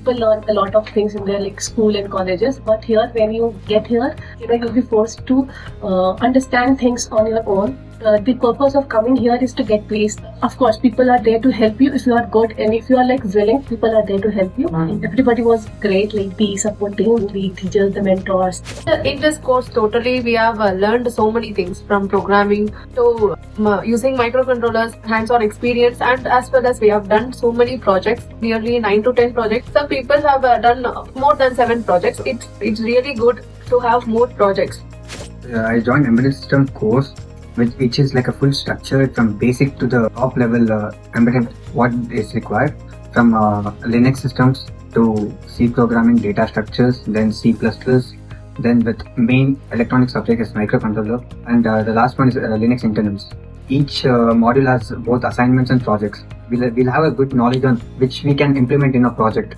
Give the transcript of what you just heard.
people learn a lot of things in their like school and colleges, but here when you get here, you'll be forced to understand things on your own. The purpose of coming here is to get placed. Of course, people are there to help you if you are good, and if you are like willing, people are there to help you. Everybody was great, like the supporting, the teachers, the mentors. In this course, totally, we have learned so many things from programming to using microcontrollers, hands-on experience, and as well as we have done so many projects, nearly 9 to 10 projects. Some people have done more than 7 projects. It's really good to have more projects. I joined embedded system course, which is like a full structure from basic to the top level embedded what is required, from Linux systems to C programming, data structures, then C++, then with main electronic subject is microcontroller, and the last one is Linux internals. Each module has both assignments and projects. We'll have a good knowledge on which we can implement in a project.